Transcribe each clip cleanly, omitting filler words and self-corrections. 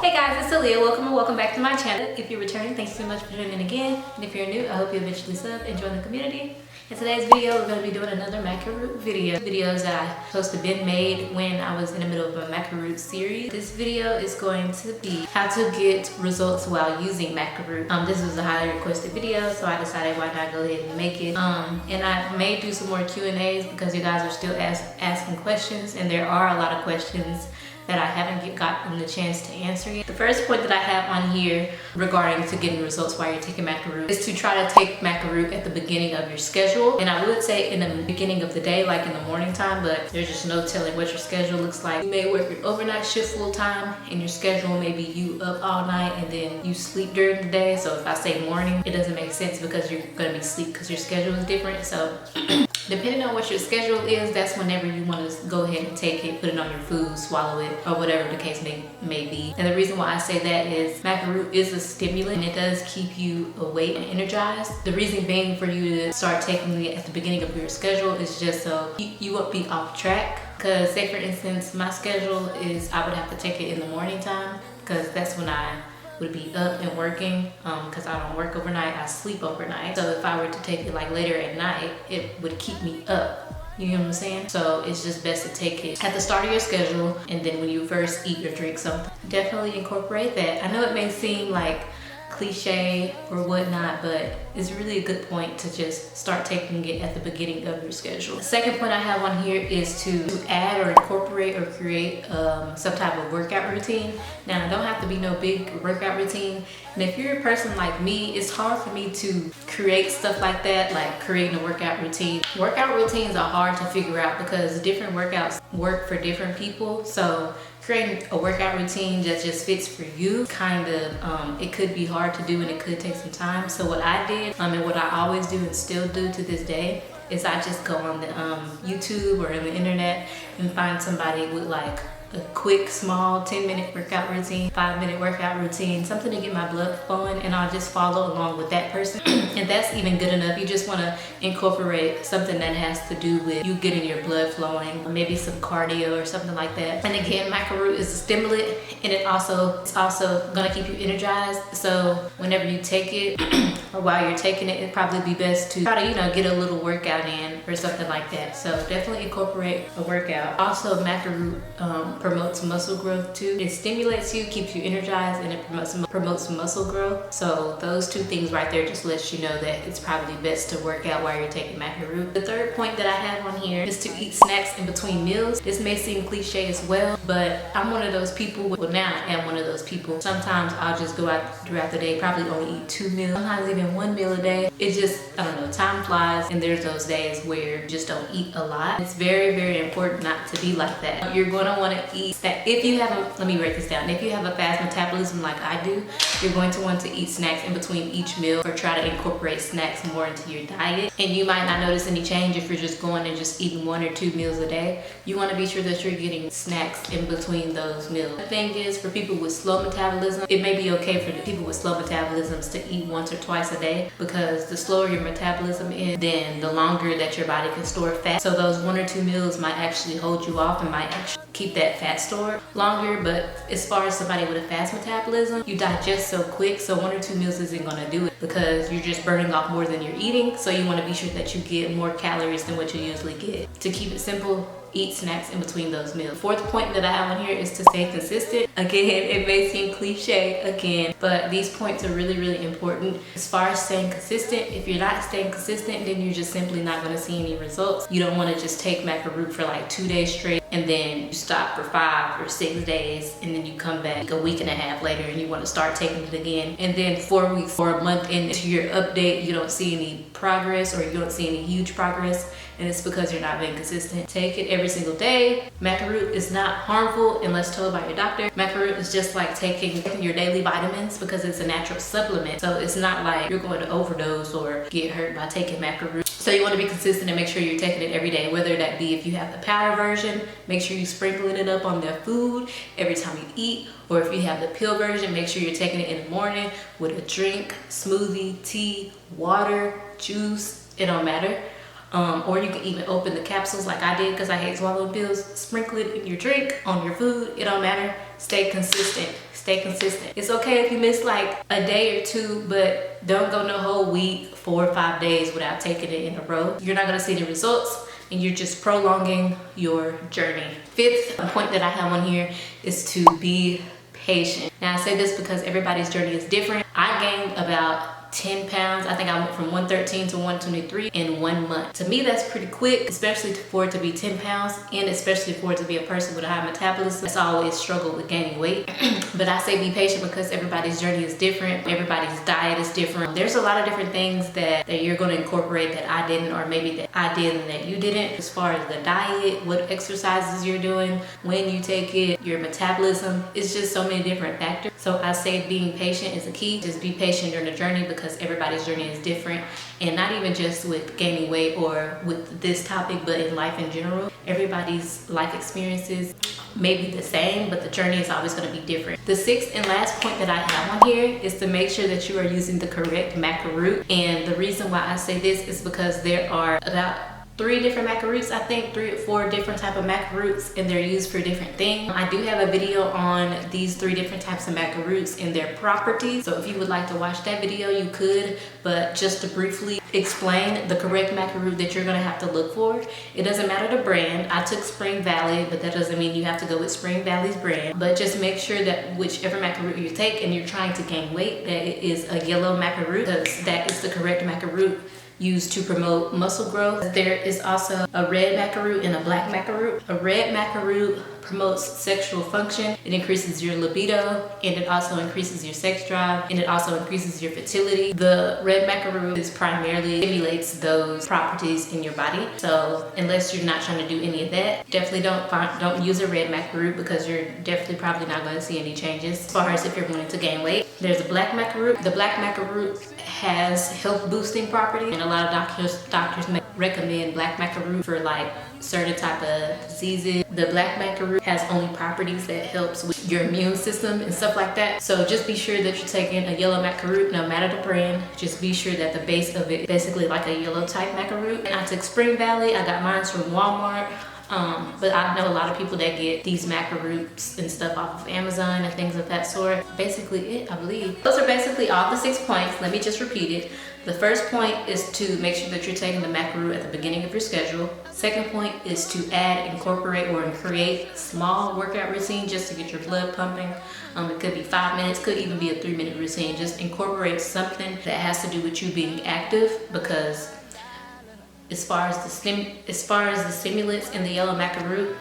Hey guys, it's 𝐸𝑑𝑖𝑡. Welcome and welcome back to my channel. If you're returning, thanks so much for joining again. And if you're new, I hope you eventually sub and join the community. In today's video, we're going to be doing another Maca Root video. Videos that I supposed to been made when I was in the middle of a Maca Root series. This video is going to be how to get results while using Maca Root. This was a highly requested video, so I decided why not go ahead and make it. And I may do some more Q&As because you guys are still asking questions, and there are a lot of questions that I haven't gotten the chance to answer yet. The first point that I have on here regarding to getting results while you're taking Maca Root is to try to take Maca Root at the beginning of your schedule. And I would say in the beginning of the day, like in the morning time, but there's just no telling what your schedule looks like. You may work your overnight shift full time and your schedule may be you up all night and then you sleep during the day. So if I say morning, it doesn't make sense because you're gonna be asleep because your schedule is different. So depending on what your schedule is, that's whenever you want to go ahead and take it, put it on your food, swallow it, or whatever the case may be. And the reason why I say that is Maca Root is a stimulant and it does keep you awake and energized. The reason being for you to start taking it at the beginning of your schedule is just so you won't be off track. Because say for instance, my schedule is I would have to take it in the morning time because that's when I would be up and working because I don't work overnight, I sleep overnight. So if I were to take it like later at night, it would keep me up. You know what I'm saying? So it's just best to take it at the start of your schedule and then when you first eat or drink something. Definitely incorporate that. I know it may seem like cliche or whatnot, but it's really a good point to just start taking it at the beginning of your schedule. The second point I have on here is to add or incorporate or create some type of workout routine. Now, it don't have to be no big workout routine. And if you're a person like me, it's hard for me to create stuff like that, like creating a workout routine. Workout routines are hard to figure out because different workouts work for different people. So creating a workout routine that just fits for you, it could be hard to do and it could take some time. So what I did, and what I always do and still do to this day, is I just go on the YouTube or on the internet and find somebody with like a quick, small 10-minute workout routine, 5-minute workout routine, something to get my blood flowing, and I'll just follow along with that person. And that's even good enough. You just want to incorporate something that has to do with you getting your blood flowing, maybe some cardio or something like that. And again, Maca Root is a stimulant and it's also gonna keep you energized. So whenever you take it or while you're taking it, it'd probably be best to try to, get a little workout in or something like that. So definitely incorporate a workout. Also, Maca Root promotes muscle growth too. It stimulates you, keeps you energized, and it promotes muscle growth. So those two things right there just lets you know that it's probably best to work out while you're taking Maca Root. The third point that I have on here is to eat snacks in between meals. This may seem cliche as well, but I'm one of those people, well now I am one of those people. Sometimes I'll just go out throughout the day, probably only eat 2 meals, sometimes even 1 meal a day. It just, I don't know, time flies and there's those days where you just don't eat a lot. It's very, very important not to be like that. You're gonna wanna eat that. If you have let me break this down. If you have a fast metabolism like I do, you're going to want to eat snacks in between each meal or try to incorporate snacks more into your diet. And you might not notice any change if you're just going and just eating 1 or 2 meals a day. You want to be sure that you're getting snacks in between those meals. The thing is, for people with slow metabolism, it may be okay for the people with slow metabolisms to eat 1 or 2 a day because the slower your metabolism is, then the longer that your body can store fat. So those 1 or 2 meals might actually hold you off and might actually keep that fat stored longer. But as far as somebody with a fast metabolism, you digest so quick, so 1 or 2 meals isn't gonna do it because you're just burning off more than you're eating. So you want to be sure that you get more calories than what you usually get. To keep it simple, eat snacks in between those meals. Fourth point that I have on here is to stay consistent. Again, it may seem cliche again, but these points are really, really important. As far as staying consistent, if you're not staying consistent, then you're just simply not going to see any results. You don't want to just take Maca Root for like 2 days straight and then you stop for 5 or 6 days and then you come back a week and a half later and you want to start taking it again. And then 4 weeks or a month into your update, you don't see any progress or you don't see any huge progress, and it's because you're not being consistent. Take it every single day. Maca Root is not harmful unless told by your doctor. Maca Root is just like taking your daily vitamins because it's a natural supplement. So it's not like you're going to overdose or get hurt by taking Maca Root. So you want to be consistent and make sure you're taking it every day, whether that be if you have the powder version, make sure you sprinkling it up on their food every time you eat, or if you have the pill version, make sure you're taking it in the morning with a drink, smoothie, tea, water, juice, it don't matter. or you can even open the capsules like I did because I hate swallowing pills. Sprinkle it in your drink, on your food. It don't matter. Stay consistent. Stay consistent. It's okay if you miss like a day or two, but don't go no whole week, 4 or 5 days without taking it in a row. You're not gonna see the results and you're just prolonging your journey. Fifth point that I have on here is to be patient. Now I say this because everybody's journey is different. I gained about 10 pounds. I think I went from 113 to 123 in 1 month. To me, that's pretty quick, especially for it to be 10 pounds and especially for it to be a person with a high metabolism. That's always struggled with gaining weight. But I say be patient because everybody's journey is different. Everybody's diet is different. There's a lot of different things that you're going to incorporate that I didn't, or maybe that I did and that you didn't. As far as the diet, what exercises you're doing, when you take it, your metabolism, it's just so many different factors. So I say being patient is a key. Just be patient during the journey because everybody's journey is different, and not even just with gaining weight or with this topic, but in life in general. Everybody's life experiences may be the same, but the journey is always going to be different. The sixth and last point that I have on here is to make sure that you are using the correct Maca Root. And the reason why I say this is because there are about 3 different Maca Roots, I think 3 or 4 different type of Maca Roots, and they're used for different things. I do have a video on these 3 different types of Maca Roots and their properties. So if you would like to watch that video, you could, but just to briefly explain the correct Maca Root that you're gonna have to look for. It doesn't matter the brand. I took Spring Valley, but that doesn't mean you have to go with Spring Valley's brand. But just make sure that whichever Maca Root you take and you're trying to gain weight, that it is a yellow Maca Root, because that is the correct Maca Root used to promote muscle growth. There is also a red Maca Root and a black Maca Root. A red Maca Root promotes sexual function. It increases your libido, and it also increases your sex drive, and it also increases your fertility. The red Maca Root is primarily stimulates those properties in your body. So unless you're not trying to do any of that, definitely don't use a red Maca Root because you're definitely probably not going to see any changes as far as if you're wanting to gain weight. There's a black Maca Root. The black Maca Root has health boosting properties, and a lot of doctors recommend black Maca Root for like certain type of diseases. The black Maca Root has only properties that helps with your immune system and stuff like that. So just be sure that you're taking a yellow Maca Root, no matter the brand. Just be sure that the base of it is basically like a yellow type Maca Root. And I took Spring Valley. I got mine from Walmart. But I know a lot of people that get these Maca Roots and stuff off of Amazon and things of that sort. Basically it, I believe. Those are basically all the 6 points. Let me just repeat it. The first point is to make sure that you're taking the Maca Root at the beginning of your schedule. Second point is to add, incorporate, or create a small workout routine just to get your blood pumping. It could be 5 minutes, could even be a 3-minute routine. Just incorporate something that has to do with you being active, because as far as the stimulants in the yellow Maca Root,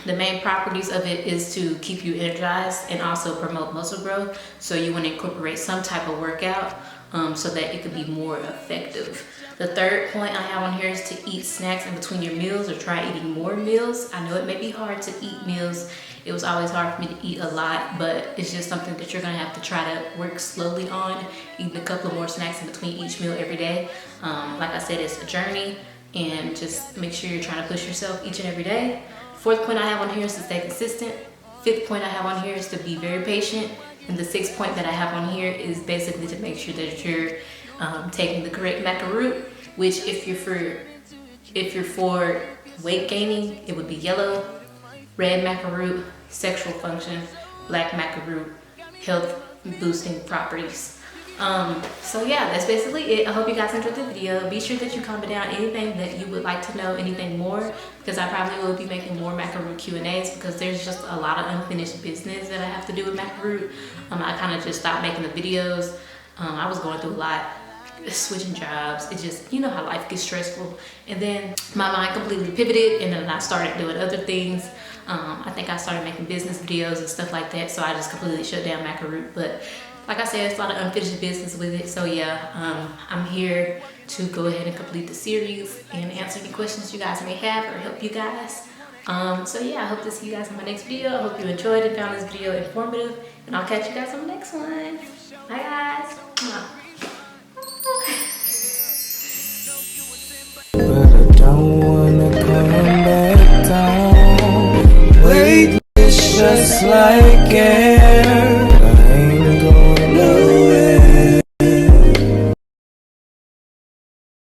the main properties of it is to keep you energized and also promote muscle growth. So you want to incorporate some type of workout so that it could be more effective. The third point I have on here is to eat snacks in between your meals, or try eating more meals. I know it may be hard to eat meals. It was always hard for me to eat a lot, but it's just something that you're gonna have to try to work slowly on. Eating a couple of more snacks in between each meal every day. Like I said, it's a journey, and just make sure you're trying to push yourself each and every day. Fourth point I have on here is to stay consistent. Fifth point I have on here is to be very patient. And the sixth point that I have on here is basically to make sure that you're taking the correct Maca Root, which if you're for weight gaining, it would be yellow, red Maca Root, sexual function, black Maca Root, health boosting properties. So yeah, that's basically it. I hope you guys enjoyed the video. Be sure that you comment down anything that you would like to know, anything more, because I probably will be making more Maca Root Q&As, because there's just a lot of unfinished business that I have to do with Maca Root. I kind of just stopped making the videos. I was going through a lot, switching jobs. It just, you know how life gets stressful. And then my mind completely pivoted, and then I started doing other things. I think I started making business videos and stuff like that, so I just completely shut down Maca Root. But like I said, it's a lot of unfinished business with it. So yeah, I'm here to go ahead and complete the series and answer any questions you guys may have, or help you guys. So yeah, I hope to see you guys in my next video. I hope you enjoyed and found this video informative, and I'll catch you guys on the next one. Bye guys. But I don't wanna come back down. Wait, it's just like air.